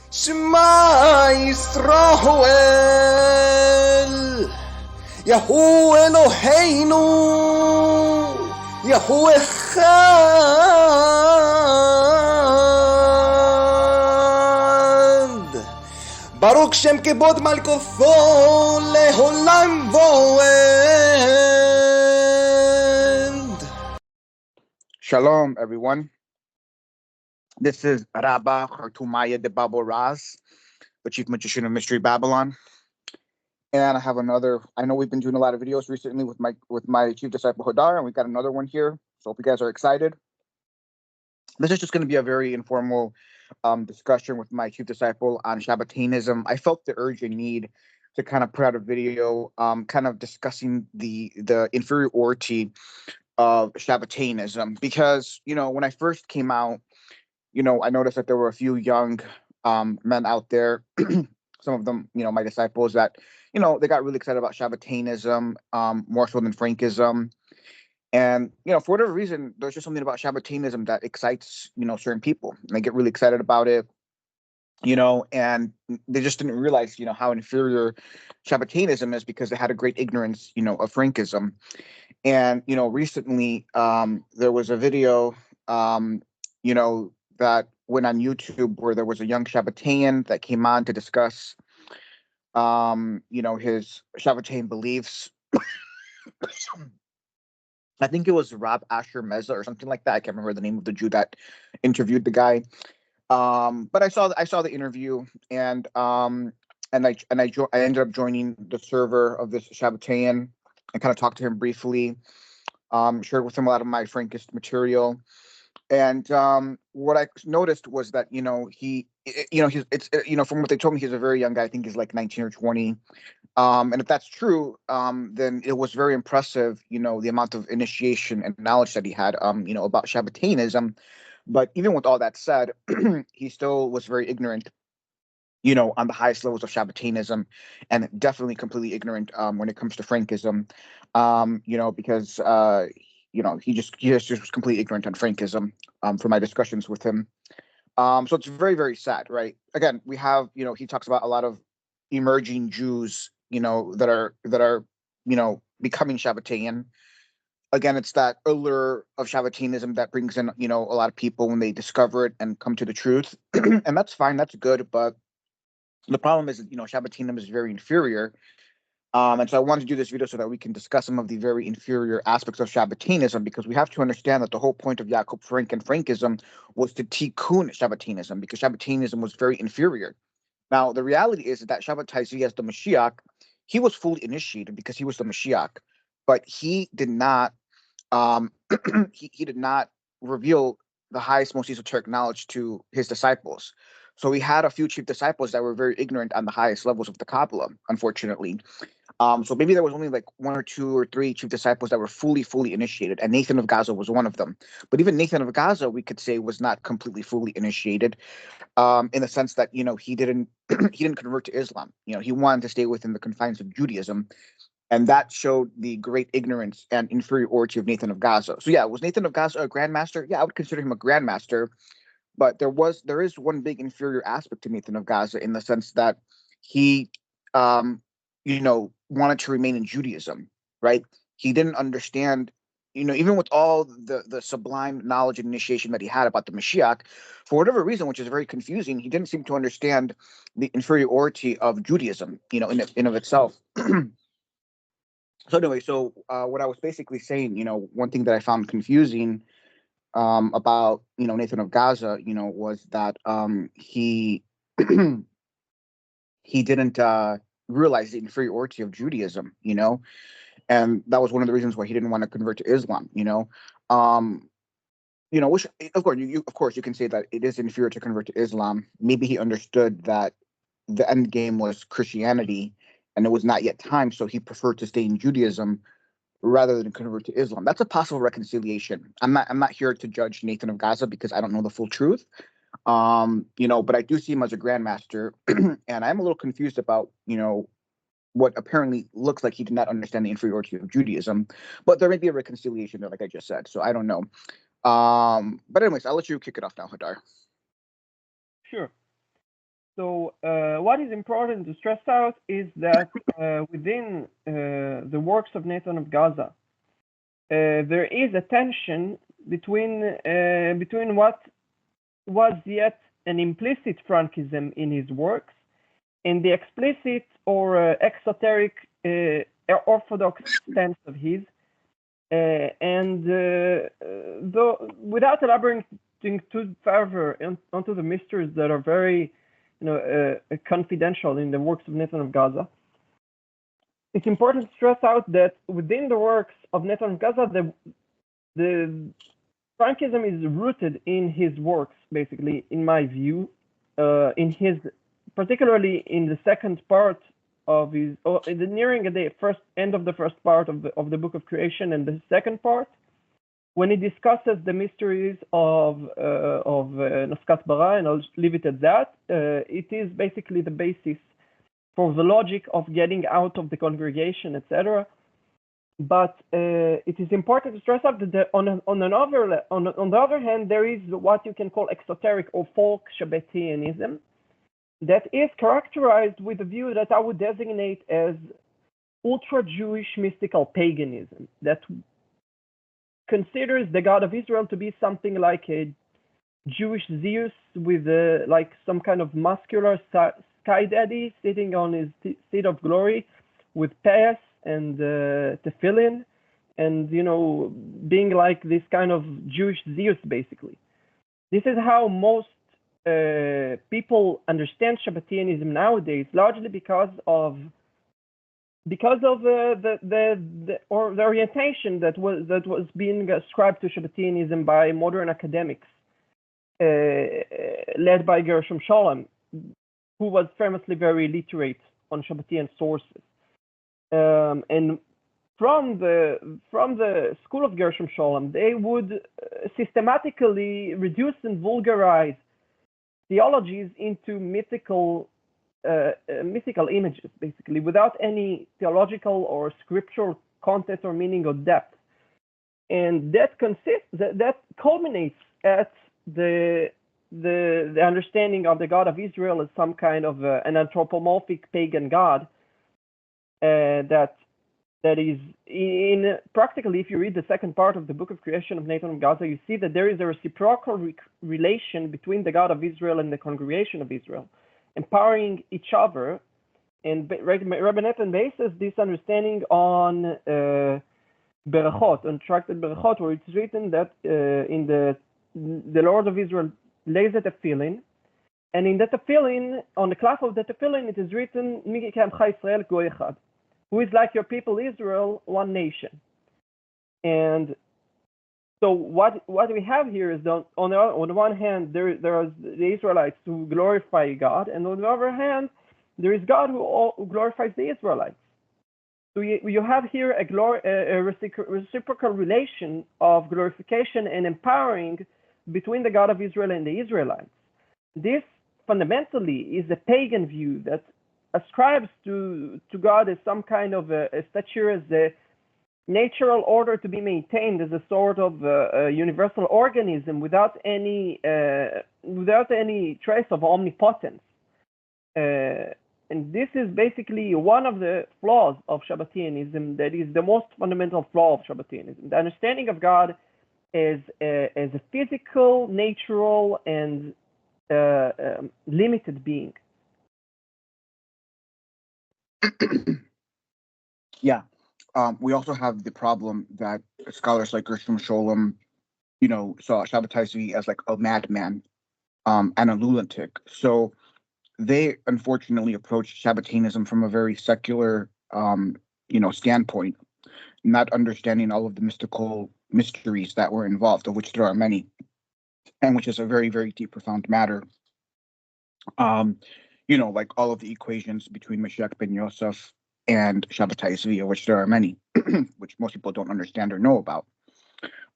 Shema Yisrael, Yahu Eloheinu, Yahu Echad. Baruch Shem Kebod Malkotho Leholam Voed. Shalom, everyone. This is Rabba Khartoumaya de Babo Raz, the Chief Magician of Mystery Babylon. And I have another. I know we've been doing a lot of videos recently with my chief disciple Hadar, and we've got another one here. So hope you guys are excited. This is just going to be a very informal discussion with my chief disciple on Shabbateanism. I felt the urgent need to kind of put out a video, kind of discussing the inferiority of Shabbateanism, because when I first came out, I noticed that there were a few young men out there, some of them, my disciples, that they got really excited about Shabbateanism, more so than Frankism. And for whatever reason, there's just something about Shabbateanism that excites certain people, and they get really excited about it. And they just didn't realize how inferior Shabbateanism is, because they had a great ignorance of Frankism. And recently there was a video that went on YouTube where there was a young Shabbatean that came on to discuss his Shabbatean beliefs. I think it was Rob Asher Meza or something like that. I can't remember the name of the Jew that interviewed the guy. But I saw the interview, and I ended up joining the server of this Shabbatean and kind of talked to him briefly. Shared with him a lot of my Frankist material. And what I noticed was that from what they told me, he's a very young guy. I think he's like 19 or 20. And if that's true, then it was very impressive, the amount of initiation and knowledge that he had, about Shabbateanism. But even with all that said, he still was very ignorant, on the highest levels of Shabbateanism, and definitely completely ignorant when it comes to Frankism, because he just was completely ignorant on Frankism from my discussions with him. So it's very, very sad, right? Again, we have, he talks about a lot of emerging Jews, that are becoming Shabbatean. Again, it's that allure of Shabbateanism that brings in, a lot of people when they discover it and come to the truth. And that's fine, that's good. But the problem is that, Shabbateanism is very inferior. And so I wanted to do this video so that we can discuss some of the very inferior aspects of Shabbateanism, because we have to understand that the whole point of Jacob Frank and Frankism was to Tiqqun Shabbateanism, because Shabbateanism was very inferior. Now, the reality is that Shabbatai as the Mashiach, he was fully initiated because he was the Mashiach, but he did not he did not reveal the highest, most esoteric knowledge to his disciples. So he had a few chief disciples that were very ignorant on the highest levels of the Kabbalah, unfortunately. So maybe there was only like 1 or 2 or 3 chief disciples that were fully initiated, and Nathan of Gaza was one of them. But even Nathan of Gaza, we could say, was not completely fully initiated, in the sense that he didn't he didn't convert to Islam. He wanted to stay within the confines of Judaism, and that showed the great ignorance and inferiority of Nathan of Gaza. So yeah, was Nathan of Gaza a grandmaster? Yeah, I would consider him a grandmaster. But there is one big inferior aspect to Nathan of Gaza, in the sense that he, wanted to remain in Judaism, right? He didn't understand, even with all the sublime knowledge and initiation that he had about the Mashiach, for whatever reason, which is very confusing, he didn't seem to understand the inferiority of Judaism, in of itself. So anyway, what I was basically saying, one thing that I found confusing about Nathan of Gaza, was that he he didn't realize the inferiority of Judaism, and that was one of the reasons why he didn't want to convert to Islam, which of course you can say that it is inferior to convert to Islam. Maybe he understood that the end game was Christianity, and it was not yet time, so he preferred to stay in Judaism rather than convert to Islam. That's a possible reconciliation. I'm not here to judge Nathan of Gaza, because I don't know the full truth. But I do see him as a grandmaster, and I'm a little confused about, what apparently looks like he did not understand the inferiority of Judaism. But there may be a reconciliation there, like I just said. So I don't know. But anyways, I'll let you kick it off now, Hadar. Sure. So what is important to stress out is that within the works of Nathan of Gaza, there is a tension between what was yet an implicit Frankism in his works and the explicit or exoteric orthodox stance of his. Though without elaborating too further onto the mysteries that are very confidential in the works of Nathan of Gaza, it's important to stress out that within the works of Nathan of Gaza, the Frankism is rooted in his works, basically, in my view, particularly in the second part of his, nearing the end of the first part of the Book of Creation, and the second part, when he discusses the mysteries of Nafkat Bara, and I'll leave it at that. It is basically the basis for the logic of getting out of the congregation, etc. But it is important to stress out that on the other hand, there is what you can call exoteric or folk Shabbateanism that is characterized with a view that I would designate as ultra-Jewish mystical paganism, that considers the God of Israel to be something like a Jewish Zeus with like some kind of muscular sky daddy sitting on his seat of glory with payas and tefillin, and being like this kind of Jewish Zeus, basically. This is how most people understand Shabbateanism nowadays, largely because of the orientation that was being ascribed to Shabbateanism by modern academics, led by Gershom Scholem, who was famously very literate on Shabbatean sources. And from the school of Gershom Scholem, they would systematically reduce and vulgarize theologies into mythical images, basically, without any theological or scriptural content or meaning or depth. And that culminates at the understanding of the God of Israel as some kind of an anthropomorphic pagan God that is in practically, if you read the second part of the Book of Creation of Nathan of Gaza, you see that there is a reciprocal relation between the God of Israel and the congregation of Israel, empowering each other. And Rabbi Nathan bases this understanding on Berachot, on Tractate Berachot, where it's written that in the Lord of Israel lays a tefillin, and in the tefillin, on the cloth of the tefillin, it is written, Mi k'amcha Yisrael goy echad, who is like your people Israel, one nation. And so what we have here is that on the one hand, there are the Israelites who glorify God, and on the other hand, there is God who glorifies the Israelites. So you have here a reciprocal relation of glorification and empowering between the God of Israel and the Israelites. This fundamentally is a pagan view that ascribes to God as some kind of a stature, as a natural order to be maintained, as a sort of universal organism without any trace of omnipotence. And this is basically one of the flaws of Shabbateanism, that is the most fundamental flaw of Shabbateanism. The understanding of God as a physical, natural, and limited being. Yeah. We also have the problem that scholars like Gershom Scholem, saw Shabbatai as like a madman, and a lunatic. So they unfortunately approached Shabbateanism from a very secular, standpoint, not understanding all of the mystical mysteries that were involved, of which there are many, and which is a very, very deep, profound matter. Like all of the equations between Mashiach ben Yosef and Shabbatai Zvi, of which there are many, which most people don't understand or know about.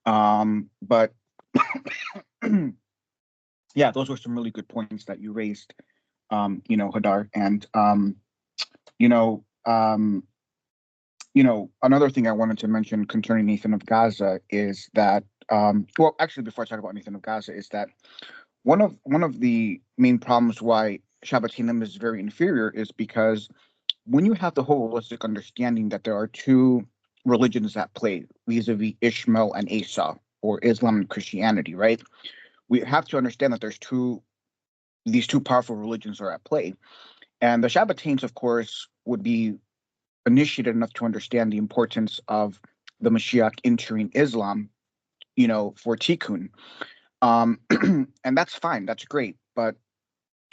But yeah, those were some really good points that you raised, Hadar. And another thing I wanted to mention concerning Nathan of Gaza is that, before I talk about Nathan of Gaza, is that one of the main problems why Shabbateanism is very inferior is because when you have the whole holistic understanding that there are two religions at play, vis-a-vis Ishmael and Esau, or Islam and Christianity, right? We have to understand that these two powerful religions are at play. And the Shabbatines, of course, would be initiated enough to understand the importance of the Mashiach entering Islam, for Tikkun. And that's fine, that's great. But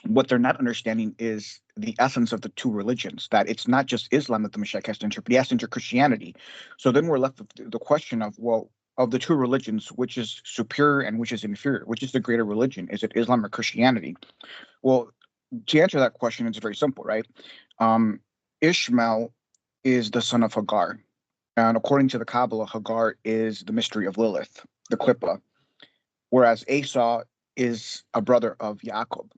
what they're not understanding is the essence of the two religions, that it's not just Islam that the Mashiach has to enter, but he has to enter Christianity. So then we're left with the question of, well, of the two religions, which is superior and which is inferior? Which is the greater religion? Is it Islam or Christianity? Well, to answer that question, it's very simple, right? Ishmael is the son of Hagar. And according to the Kabbalah, Hagar is the mystery of Lilith, the Klippa, whereas Esau is a brother of Jacob.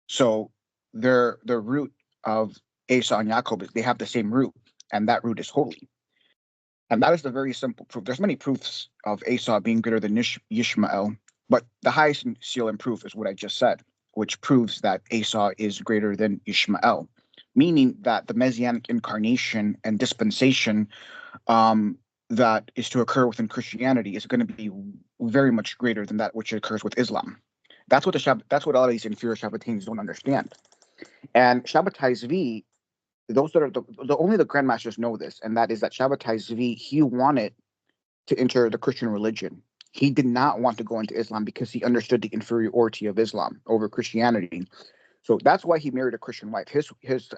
So the root of Esau and Jacob is they have the same root, and that root is holy. And that is the very simple proof. There's many proofs of Esau being greater than Ishmael, but the highest seal and proof is what I just said, which proves that Esau is greater than Ishmael, meaning that the Messianic incarnation and dispensation that is to occur within Christianity is going to be very much greater than that which occurs with Islam. That's what that's what a lot of these inferior Shabbatines don't understand. And Shabbatai Zvi, those that are only the grandmasters know this, and that is that Shabbatai Zvi, he wanted to enter the Christian religion. He did not want to go into Islam because he understood the inferiority of Islam over Christianity. So that's why he married a Christian wife.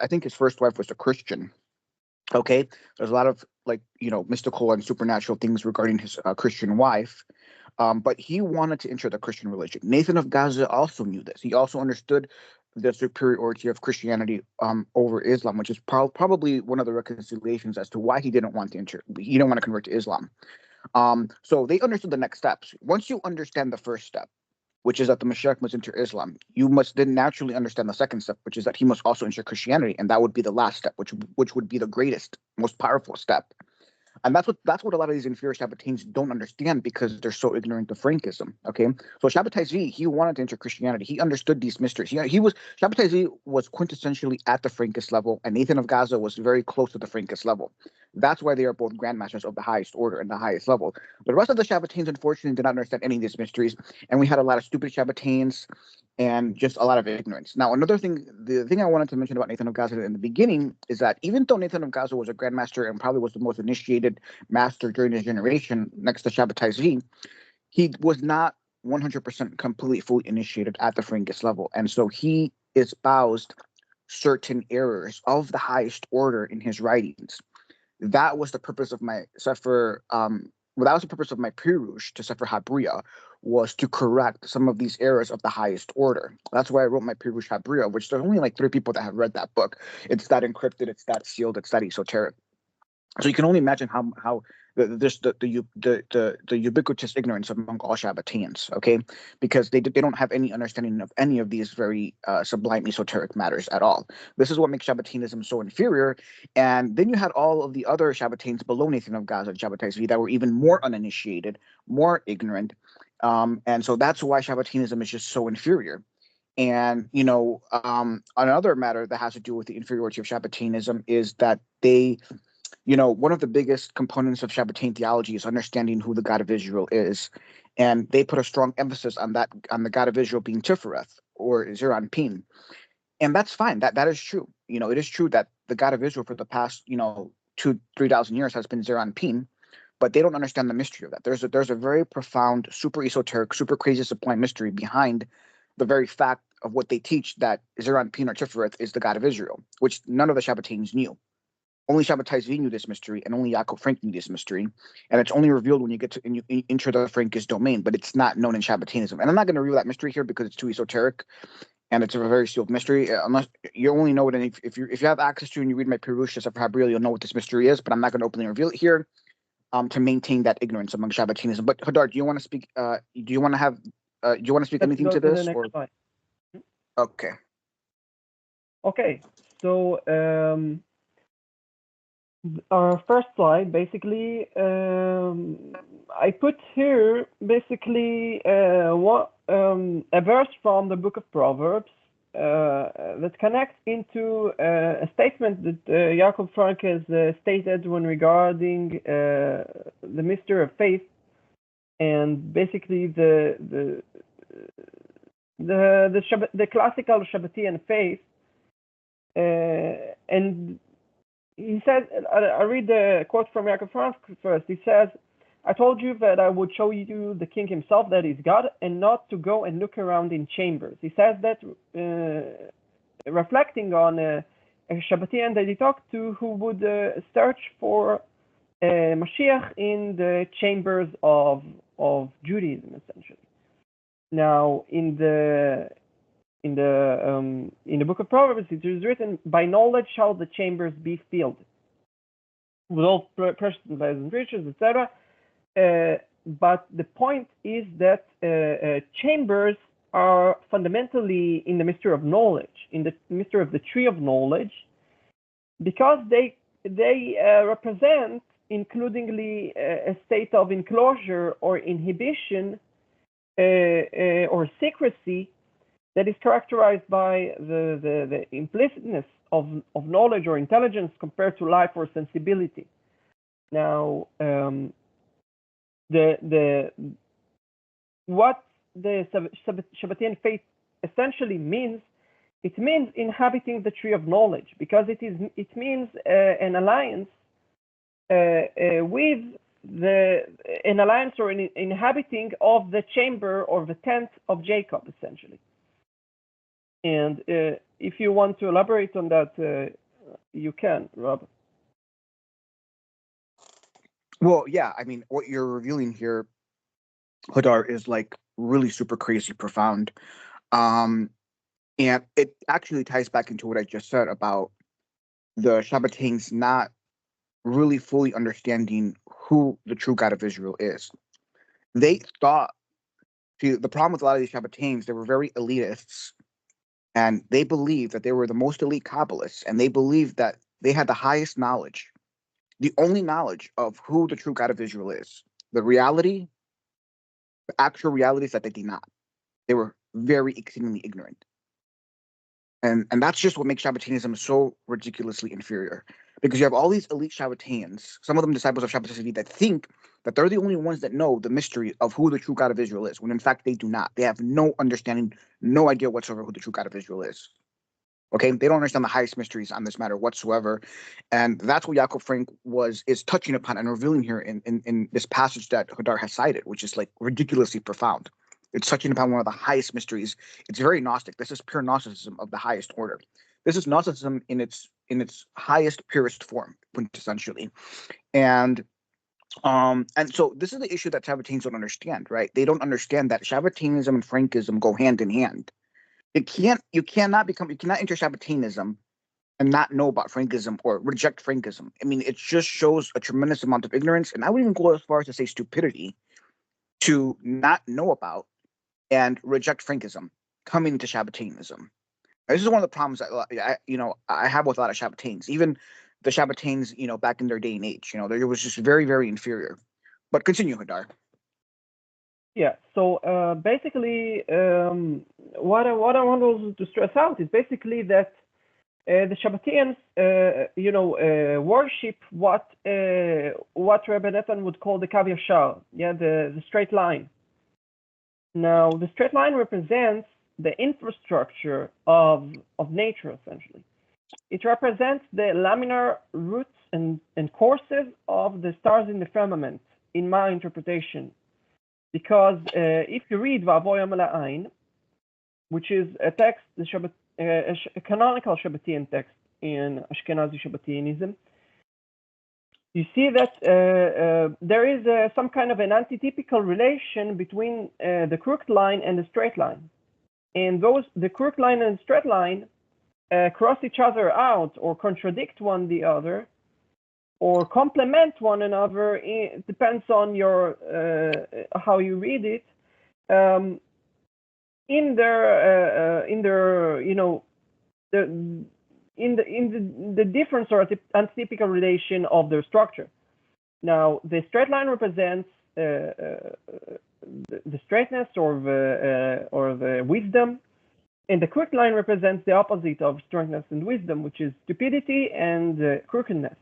I think his first wife was a Christian. Okay, there's a lot of mystical and supernatural things regarding his Christian wife. But he wanted to enter the Christian religion. Nathan of Gaza also knew this. He also understood the superiority of Christianity over Islam, which is probably one of the reconciliations as to why he didn't want to enter. He didn't want to convert to Islam. So they understood the next steps. Once you understand the first step, which is that the Mashiach must enter Islam, you must then naturally understand the second step, which is that he must also enter Christianity, and that would be the last step, which would be the greatest, most powerful step. And that's what a lot of these inferior Shabbatines don't understand because they're so ignorant of Frankism. Okay, so Shabbatai Zvi, he wanted to enter Christianity. He understood these mysteries. Shabbatai Zvi was quintessentially at the Frankist level, and Nathan of Gaza was very close to the Frankist level. That's why they are both grandmasters of the highest order and the highest level. But the rest of the Shabbatines, unfortunately, did not understand any of these mysteries, and we had a lot of stupid Shabbatines and just a lot of ignorance. Now, the thing I wanted to mention about Nathan of Gaza in the beginning is that even though Nathan of Gaza was a grandmaster and probably was the most initiated master during his generation next to Shabbatai Zvi, he was not 100% completely fully initiated at the Frankist level. And so he espoused certain errors of the highest order in his writings. That was the purpose of my Sefer, that was the purpose of my Pirush to Sefer Habriya, was to correct some of these errors of the highest order. That's why I wrote my Pirush Habriya, which there's only like 3 people that have read that book. It's that encrypted, it's that sealed, it's that esoteric. So you can only imagine how the ubiquitous ignorance among all Shabbatins, okay? Because they don't have any understanding of any of these very sublime esoteric matters at all. This is what makes Shabbatinism so inferior. And then you had all of the other Shabbatins below Nathan of Gaza and Shabbatai Zvi that were even more uninitiated, more ignorant. And so that's why Shabbatinism is just so inferior. And, another matter that has to do with the inferiority of Shabbatinism is that they one of the biggest components of Shabbatain theology is understanding who the God of Israel is. And they put a strong emphasis on the God of Israel being Tifereth or Zeranpin. And that's fine. That is true. It is true that the God of Israel for the past, 2,000-3,000 years has been Zeranpin, but they don't understand the mystery of that. There's a very profound, super esoteric, super crazy sublime mystery behind the very fact of what they teach, that Zeranpin or Tifereth is the God of Israel, which none of the Shabbatins knew. Only Shabbatai Zvi knew this mystery, and only Yaakov Frank knew this mystery. And it's only revealed when you get to you enter the Frankist domain, but it's not known in Shabbatinism. And I'm not going to reveal that mystery here because it's too esoteric, and it's a very sealed mystery. Unless you only know it, if you have access to and you read my Pirush Sefer Habriya, you'll know what this mystery is. But I'm not going to openly reveal it here, to maintain that ignorance among Shabbatinism. But Hadar, do you want to speak? Do you want to speak Let's anything go to to this? the next slide. Okay. Okay, so our first slide, basically, I put here basically a verse from the book of Proverbs, that connects into a statement that Jacob Frank has stated when regarding the mystery of faith, and basically the classical Shabbatean faith. And he said, I read the quote from Jacob Frank first. He says, "I told you that I would show you the king himself, that is God, and not to go and look around in chambers." He says that reflecting on a Shabbatean that he talked to who would search for Mashiach in the chambers of Judaism, essentially. Now, in the book of Proverbs, it is written, "By knowledge shall the chambers be filled with all precious and pleasant riches, etc." But the point is that chambers are fundamentally in the mystery of knowledge, in the mystery of the tree of knowledge, because they represent includingly a state of enclosure or inhibition or secrecy that is characterized by the implicitness of knowledge or intelligence compared to life or sensibility. Now, what the Shabbatean faith essentially means, it means inhabiting the tree of knowledge, because it means an alliance with an alliance or an inhabiting of the chamber or the tent of Jacob, essentially. And if you want to elaborate on that, you can, Rob. Well, yeah, I mean, what you're revealing here, Hadar, is like really super crazy profound. And it actually ties back into what I just said about the Shabbateans not really fully understanding who the true God of Israel is. They thought, see, the problem with a lot of these Shabbateans, they were very elitists, and they believed that they were the most elite Kabbalists, and they believed that they had the highest knowledge, the only knowledge of who the true God of Israel is. The reality, the actual reality is that they did not. They were very exceedingly ignorant. And that's just what makes Shabbateanism so ridiculously inferior. Because you have all these elite Shabbateans, some of them disciples of Shabbateism, that think that they're the only ones that know the mystery of who the true God of Israel is, when in fact they do not. They have no understanding, no idea whatsoever who the true God of Israel is. Okay, they don't understand the highest mysteries on this matter whatsoever. And that's what Jacob Frank is touching upon and revealing here in this passage that Hadar has cited, which is like ridiculously profound. It's touching upon one of the highest mysteries. It's very Gnostic. This is pure Gnosticism of the highest order. This is Gnosticism in its highest, purest form, quintessentially. And so this is the issue that Shabbateans don't understand, right? They don't understand that Shabbateanism and Frankism go hand in hand. You cannot enter Shabbateanism and not know about Frankism or reject Frankism. I mean, it just shows a tremendous amount of ignorance, and I would even go as far as to say stupidity, to not know about and reject Frankism coming into Shabbateanism. This is one of the problems that I have with a lot of Shabbateans, even the Shabbateans, back in their day and age. It was just very, very inferior. But continue, Hadar. Yeah. So basically, what I want to stress out is basically that the Shabbateans, worship what Rabbi Nathan would call the Kav Yashar, the straight line. Now, the straight line represents the infrastructure of nature, essentially. It represents the laminar roots and courses of the stars in the firmament, in my interpretation. Because if you read Va'avoy Amala'ain, which is a text, a canonical Shabbatean text in Ashkenazi Shabbateanism, you see that there is some kind of an antitypical relation between the crooked line and the straight line. And the crooked line and straight line cross each other out or contradict one the other or complement one another. It depends on your how you read it. In the difference or antitypical relation of their structure. Now, the straight line represents the straightness or the wisdom, And the crooked line represents the opposite of strengthness and wisdom, which is stupidity and crookedness.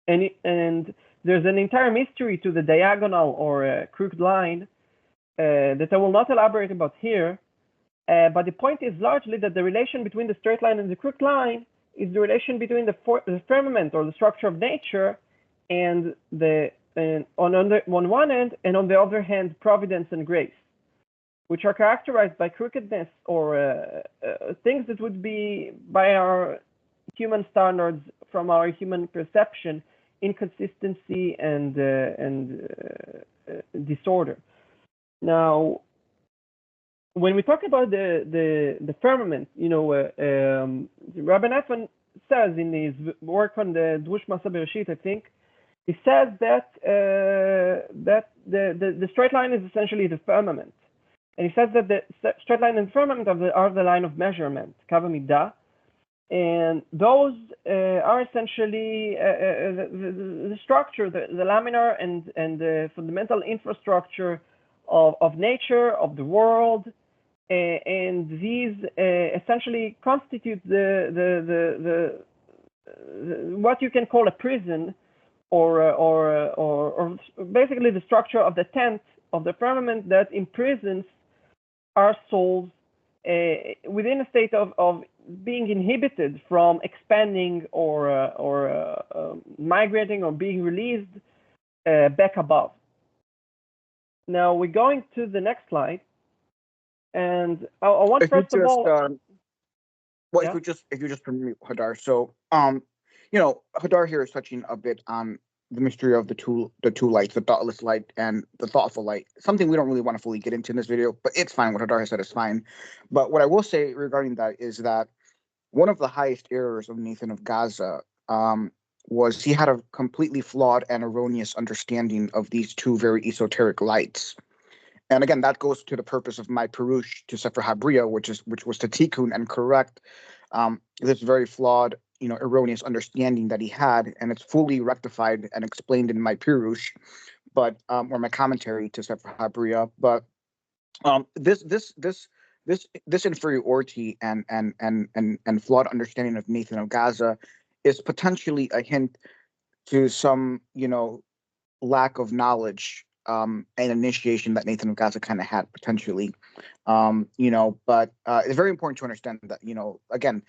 And there's an entire mystery to the diagonal or crooked line that I will not elaborate about here. But the point is largely that the relation between the straight line and the crooked line is the relation between the firmament or the structure of nature and on one end, and on the other hand, providence and grace, which are characterized by crookedness or things that would be, by our human standards, from our human perception, inconsistency and disorder. Now, when we talk about the firmament, Rabbi Nathan says in his work on the Drush Masa Bereshit, I think, he says that the straight line is essentially the firmament. And he says that the straight line and firmament are the line of measurement, Kavar Midah, and those are essentially the structure, the laminar and the fundamental infrastructure of nature, of the world, and these essentially constitute the what you can call a prison, or basically the structure of the tent of the firmament that imprisons our souls within a state of being inhibited from expanding or migrating or being released back above. Now we're going to the next slide, and I want first of all. Well, if you just permit me, Hadar. So, Hadar here is touching a bit on the mystery of the two lights, the thoughtless light and the thoughtful light. Something we don't really want to fully get into in this video, but it's fine. What Hadar has said is fine. But what I will say regarding that is that one of the highest errors of Nathan of Gaza was he had a completely flawed and erroneous understanding of these two very esoteric lights. And again, that goes to the purpose of my Perush to Sefer HaBriah, which was to Tiqqun and correct this very flawed, erroneous understanding that he had, and it's fully rectified and explained in my Perush, but or my commentary to Sefer HaBriah. But this inferiority and flawed understanding of Nathan of Gaza is potentially a hint to some, lack of knowledge and initiation that Nathan of Gaza kind of had potentially, but it's very important to understand that, again,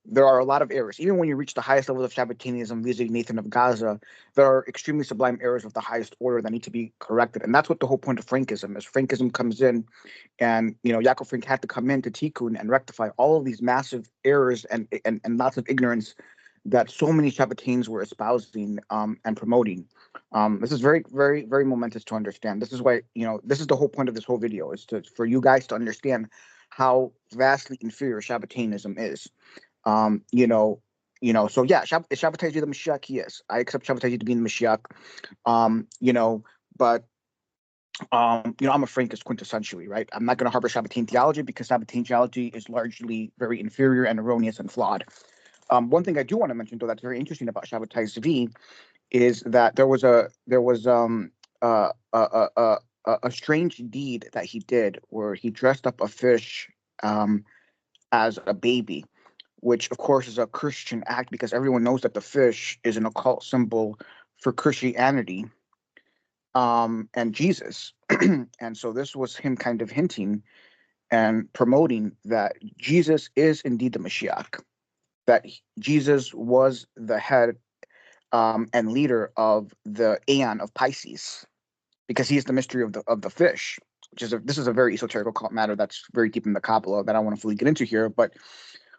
there are a lot of errors. Even when you reach the highest levels of Shabbateanism visiting Nathan of Gaza, there are extremely sublime errors of the highest order that need to be corrected. And that's what the whole point of Frankism is. Frankism comes in and, Yaakov Frank had to come in to Tikkun and rectify all of these massive errors and lots of ignorance that so many Shabbateans were espousing and promoting. This is very, very, very momentous to understand. This is why, this is the whole point of this whole video, is for you guys to understand how vastly inferior Shabbateanism is. So yeah, Shabbatai the Mashiach, yes. I accept Shabbatai to be the Mashiach. But I'm a Frankist quintessentially, right? I'm not going to harbor Shabbatean theology because Shabbatean theology is largely very inferior and erroneous and flawed. One thing I do want to mention, though, that's very interesting about Shabbatai Zvi is that there was a strange deed that he did where he dressed up a fish as a baby, which of course is a Christian act because everyone knows that the fish is an occult symbol for Christianity and Jesus. And so this was him kind of hinting and promoting that Jesus is indeed the Mashiach, that Jesus was the head and leader of the Aeon of Pisces, because he is the mystery of the fish, this is a very esoteric occult matter that's very deep in the Kabbalah that I want to fully get into here. But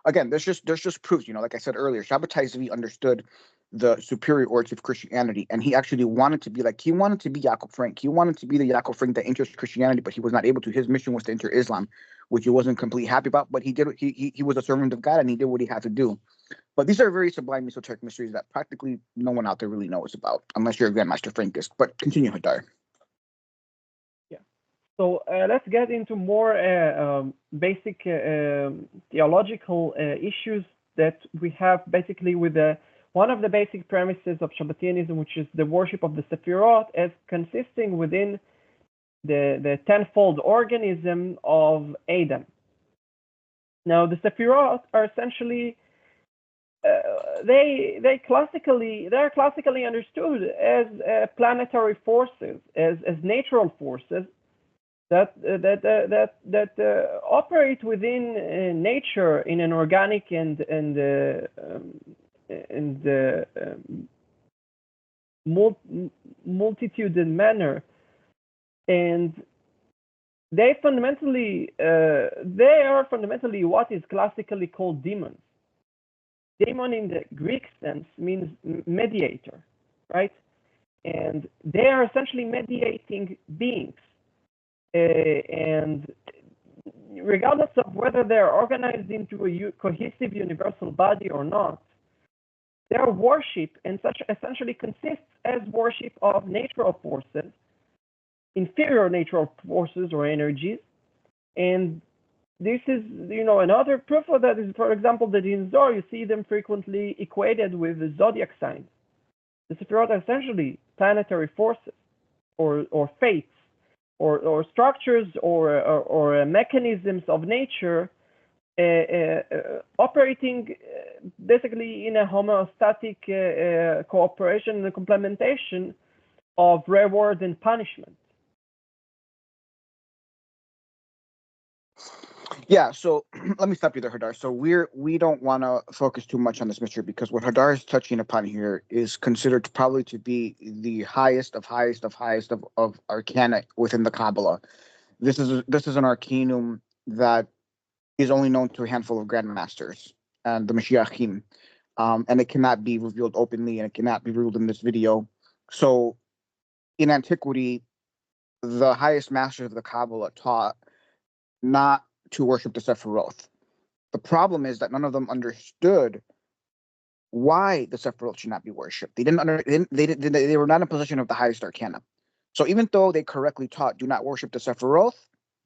again, there's just proofs, like I said earlier, Shabbatai Zvi understood the superiority of Christianity, and he actually wanted to be Yaakov Frank. He wanted to be the Yaakov Frank that enters Christianity, but he was not able to. His mission was to enter Islam, which he wasn't completely happy about, but he did. He was a servant of God, and he did what he had to do. But these are very sublime esoteric mysteries that practically no one out there really knows about, unless you're a Grandmaster Frankist. But continue, Hadar. Yeah. So let's get into more basic theological issues that we have basically with one of the basic premises of Shabbateanism, which is the worship of the Sephirot as consisting within the tenfold organism of Adam. Now, the Sephirot are essentially they're classically understood as planetary forces, as natural forces that operate within nature in an organic and multitudinous manner, and they are fundamentally what is classically called demons. Demon in the Greek sense means mediator, right? And they are essentially mediating beings. And regardless of whether they're organized into a cohesive universal body or not, their worship and such essentially consists as worship of natural forces, inferior natural forces or energies. And this is, another proof of that is, for example, that in Zohar you see them frequently equated with the zodiac signs. The Sephirot are essentially planetary forces or fates or structures or mechanisms of nature operating basically in a homeostatic cooperation and complementation of reward and punishment. Yeah, so let me stop you there, Hadar. So we don't want to focus too much on this mystery because what Hadar is touching upon here is considered probably to be the highest of arcana within the Kabbalah. This is an arcanum that is only known to a handful of grandmasters and the Mashiachim, and it cannot be revealed openly, and it cannot be revealed in this video. So, in antiquity, the highest masters of the Kabbalah taught not to worship the Sephiroth. The problem is that none of them understood why the Sephiroth should not be worshipped. They were not in possession of the highest arcana. So even though they correctly taught do not worship the Sephiroth,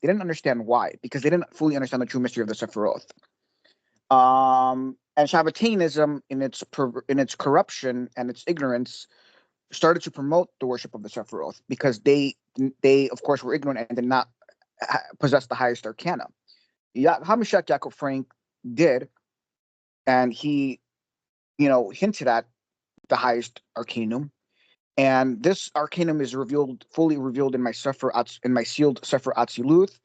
they didn't understand why, because they didn't fully understand the true mystery of the Sephiroth. And Shabbateanism, in its corruption and its ignorance, started to promote the worship of the Sephiroth because they of course were ignorant and did not possess the highest arcana. Hamishak Yaakov Frank did, and he, hinted at the highest arcanum, and this arcanum is fully revealed in my sealed Sefer Atziluth,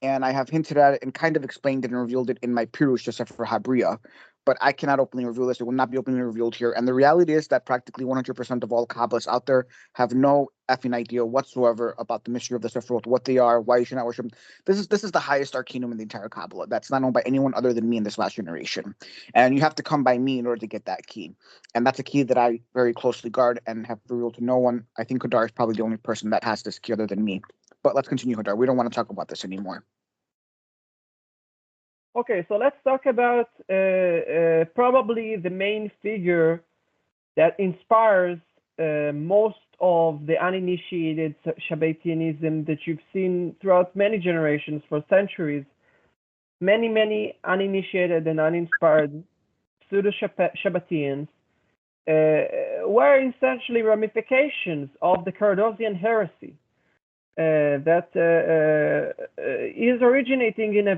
and I have hinted at it and kind of explained it and revealed it in my Pirush to Sefer Habriya, but I cannot openly reveal this. It will not be openly revealed here. And the reality is that practically 100% of all Kabbalists out there have no effing idea whatsoever about the mystery of the Sephiroth, what they are, why you should not worship them. This is the highest arcanum in the entire Kabbalah. That's not known by anyone other than me in this last generation. And you have to come by me in order to get that key. And that's a key that I very closely guard and have revealed to no one. I think Hadar is probably the only person that has this key other than me. But let's continue, Hadar. We don't want to talk about this anymore. Okay, so let's talk about probably the main figure that inspires most of the uninitiated Shabbateanism that you've seen throughout many generations for centuries. Many uninitiated and uninspired pseudo-Shabbateans were essentially ramifications of the Cordosian heresy. That is originating in a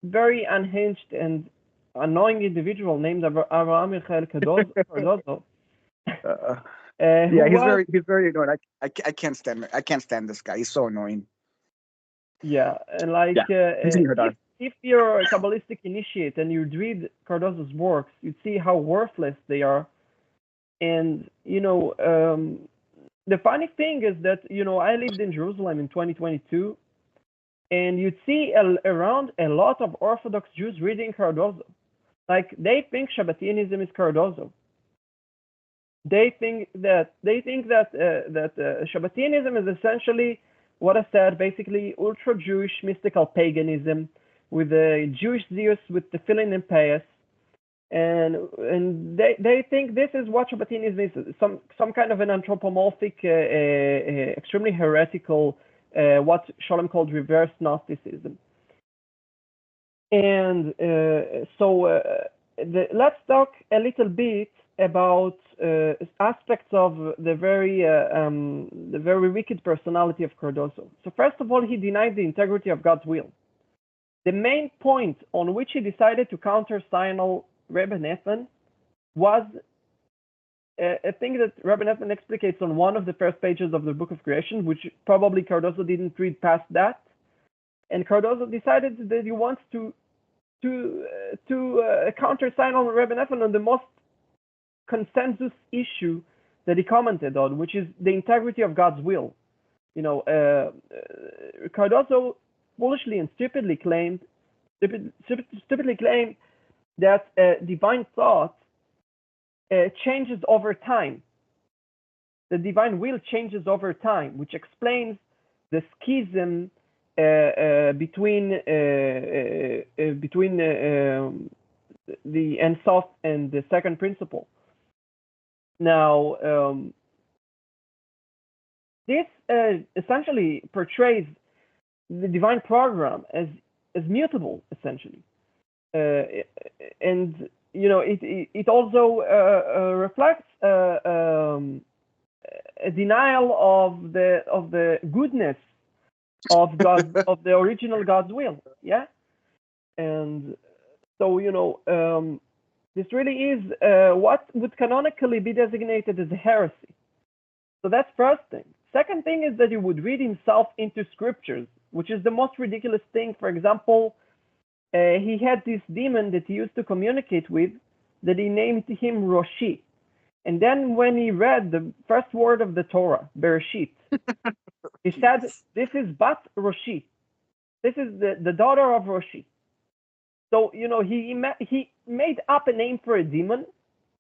very unhinged and annoying individual named Avraham Michael Cordozo. He's very annoying. I can't stand this guy. He's so annoying. Yeah, and if you're a Kabbalistic initiate and you read Cordozo's works, you'd see how worthless they are, and the funny thing is that, I lived in Jerusalem in 2022, and you'd see around a lot of Orthodox Jews reading Cordozo. Like, they think Shabbateanism is Cordozo. They think that Shabbateanism is essentially what I said, basically ultra-Jewish mystical paganism with a Jewish Zeus with the tefillin and payas. And they think this is what Shabbateanism is, some kind of an anthropomorphic, extremely heretical, what Sholem called reverse Gnosticism. And let's talk a little bit about aspects of the very wicked personality of Cordozo. So first of all, he denied the integrity of God's will. the main point on which he decided to counter Sinal Rebbe Nathan was a thing that Rebbe Nathan explicates on one of the first pages of the Book of Creation, which probably Cordozo didn't read past that. And Cordozo decided that he wants to counter Sinal Rebbe Nathan on the most consensus issue that he commented on, which is the integrity of God's will. Cordozo foolishly and stupidly claimed that divine thought changes over time. The divine will changes over time, which explains the schism between the Ein Sof and the second principle. Now, this essentially portrays the divine program as mutable, essentially, and it also reflects a denial of the goodness of God, of the original God's will. Yeah, and so this really is what would canonically be designated as a heresy. So that's first thing. Second thing is that he would read himself into scriptures, which is the most ridiculous thing. For example, he had this demon that he used to communicate with that he named him Roshi. And then when he read the first word of the Torah, Bereshit, he said, this is Bat Roshi. This is the daughter of Roshi. So, he made up a name for a demon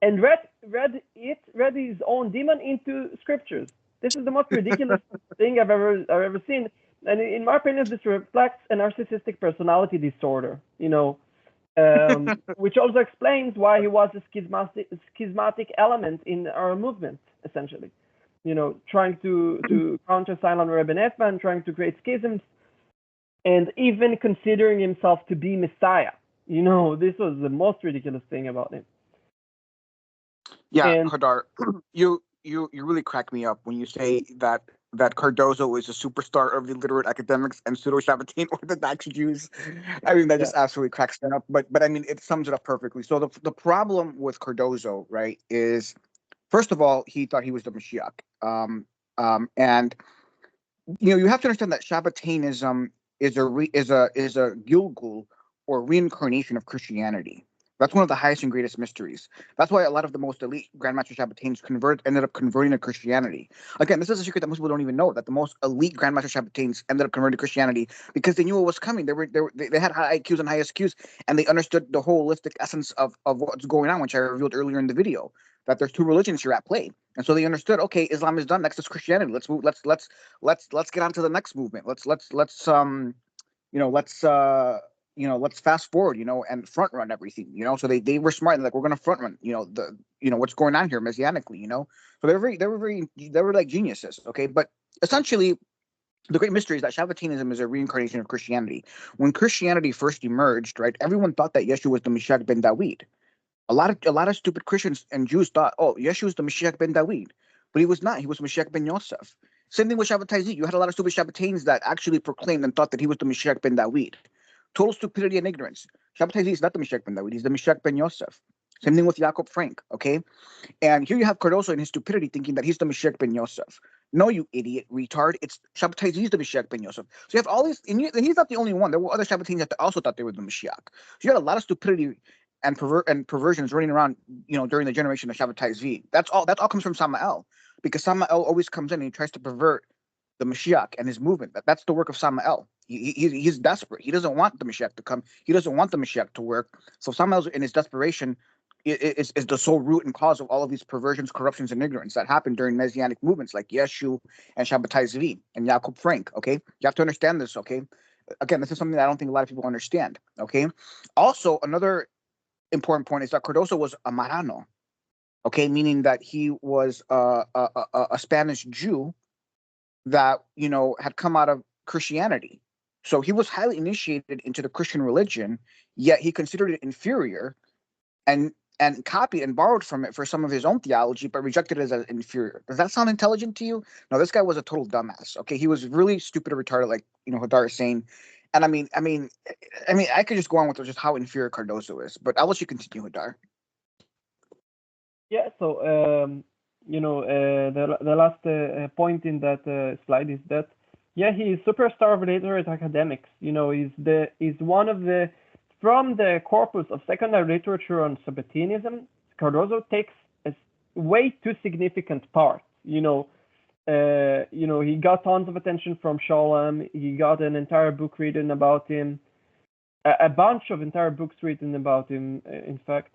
and read his own demon into scriptures. This is the most ridiculous thing I've ever seen. And in my opinion, this reflects a narcissistic personality disorder, which also explains why he was a schismatic element in our movement, essentially. Trying to counter Sinal Rebbe Nathan, trying to create schisms, and even considering himself to be Messiah. This was the most ridiculous thing about him. Yeah, and Hadar, you really crack me up when you say that Cardozo is a superstar of the literate academics and pseudo-Shabbatean Orthodox Jews. I mean, that just absolutely cracks me up. But I mean, it sums it up perfectly. So the problem with Cardozo, right, is first of all, he thought he was the Mashiach. And you have to understand that Shabbateanism is a Gilgul or reincarnation of Christianity. That's one of the highest and greatest mysteries. That's why a lot of the most elite Grandmaster Shabbateans ended up converting to Christianity. Again, this is a secret that most people don't even know, that the most elite Grandmaster Shabbateans ended up converting to Christianity because they knew what was coming. They had high IQs and high SQs, and they understood the holistic essence of what's going on, which I revealed earlier in the video, that there's two religions here at play. And so they understood, okay, Islam is done, next is Christianity. Let's get on to the next movement. Let's fast forward, and front run everything, So they were smart, like, we're gonna front run, what's going on here messianically, So they were like geniuses, okay. But essentially, the great mystery is that Shabbateanism is a reincarnation of Christianity. When Christianity first emerged, right, everyone thought that Yeshua was the Mashiach ben David. A lot of stupid Christians and Jews thought, oh, Yeshua is the Mashiach ben David, but he was not. He was Mashiach ben Yosef. Same thing with Shabbatizee. You had a lot of stupid Shabbateans that actually proclaimed and thought that he was the Mashiach ben David. Total stupidity and ignorance. Shabbatizee is not the Mashiach ben David. He's the Mashiach ben Yosef. Same thing with Jacob Frank, okay? And here you have Cordozo in his stupidity thinking that he's the Mashiach ben Yosef. No, you idiot, retard. It's Shabbatizee is the Mashiach ben Yosef. So you have all these, and he's not the only one. There were other Shabbateans that also thought they were the Mashiach. So you had a lot of stupidity and perversions running around, during the generation of Shabbatizee. That all comes from Samael, because Samael always comes in and he tries to pervert the Mashiach and his movement. That's the work of Samael. He's desperate. He doesn't want the Mashiach to come. He doesn't want the Mashiach to work. So Samael's in his desperation is the sole root and cause of all of these perversions, corruptions, and ignorance that happened during Messianic movements like Yeshu and Shabbatizee and Jacob Frank. Okay, you have to understand this. Okay, again, this is something that I don't think a lot of people understand. Okay, also another important point is that Cordozo was a Marrano. Okay, meaning that he was a Spanish Jew that had come out of Christianity. So he was highly initiated into the Christian religion, yet he considered it inferior and copied and borrowed from it for some of his own theology, but rejected it as inferior. Does that sound intelligent to you? No, this guy was a total dumbass. Okay, he was really stupid or retarded, like Hadar is saying, And I could just go on with just how inferior Cardozo is, but I'll let you continue, Hadar. Yeah, so the last point in that slide is that he is superstar of literate academics. He's one of the, from the corpus of secondary literature on Shabbateanism, Cordozo takes a way too significant part. He got tons of attention from Sholem. He got an entire book written about him, a bunch of entire books written about him, in fact.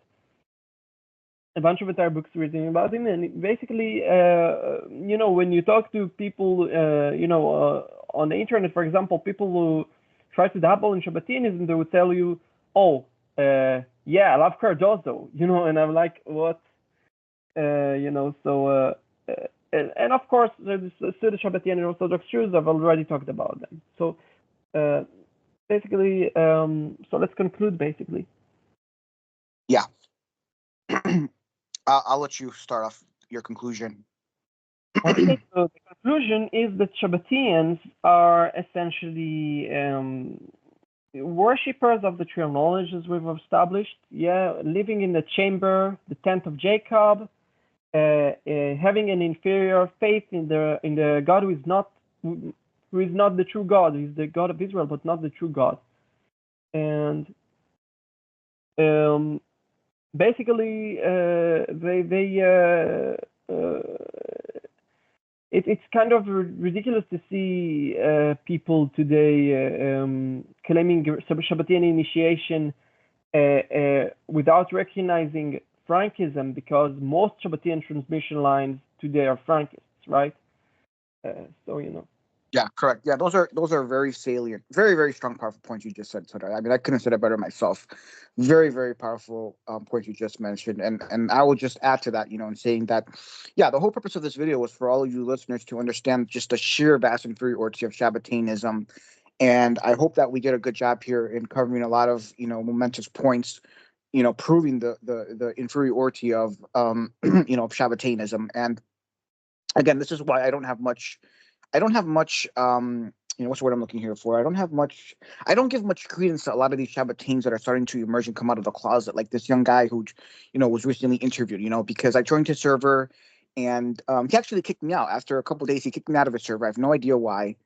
A bunch of entire books written about him, and basically, when you talk to people, on the internet, for example, people who try to dabble in Shabbateanism, they would tell you, "Oh, I love Cordozo," and I'm like, "What?" So, and of course, the Shabbatarian and Orthodox Jews, I've already talked about them. So, basically, so let's conclude. Basically, yeah. I'll let you start off your conclusion. okay, so the conclusion is that Shabbatarians are essentially worshippers of the true knowledge, as we've established. Living in the chamber, the tent of Jacob, having an inferior faith in the God who is not the true God. He's the God of Israel, but not the true God. And basically, it's kind of ridiculous to see people today claiming Shabbatarian initiation without recognizing Frankism, because most Shabbatarian transmission lines today are Frankists, right? So. Yeah, correct. Yeah, those are very salient, very, very strong, powerful points you just said, Sadar. I couldn't have said it better myself. Very, very powerful points you just mentioned, and I will just add to that, in saying that, the whole purpose of this video was for all of you listeners to understand just the sheer vast inferiority of Shabbatarianism, and I hope that we did a good job here in covering a lot of momentous points, proving the inferiority of Shabbatarianism. And again, this is why I don't have much what's the word I'm looking here for? I don't give much credence to a lot of these Shabbatarians that are starting to emerge and come out of the closet, like this young guy who, was recently interviewed, because I joined his server and he actually kicked me out after a couple of days. He kicked me out of his server. I have no idea why.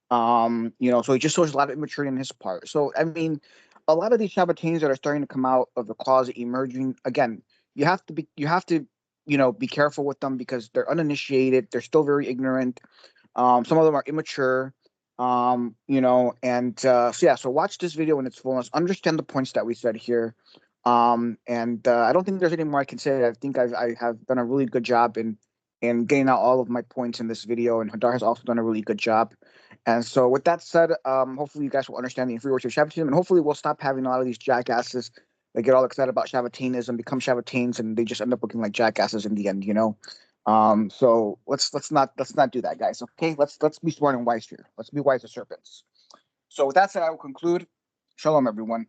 So he just shows a lot of immaturity on his part. So, a lot of these Shabbatarians that are starting to come out of the closet, emerging, again, you have to be careful with them because they're uninitiated. They're still very ignorant. Some of them are immature, so watch this video in its fullness, understand the points that we said here. I don't think there's any more I can say. I think I have done a really good job in getting out all of my points in this video, and Hadar has also done a really good job. And so with that said, hopefully you guys will understand the inferiority of Shabbatism, and hopefully we'll stop having a lot of these jackasses that get all excited about Shabbatarianism, become Shabbatarians, and they just end up looking like jackasses in the end, So let's not do that, guys. Okay, let's be smart and wise here. Let's be wise as serpents. So with that said, I will conclude. Shalom, everyone.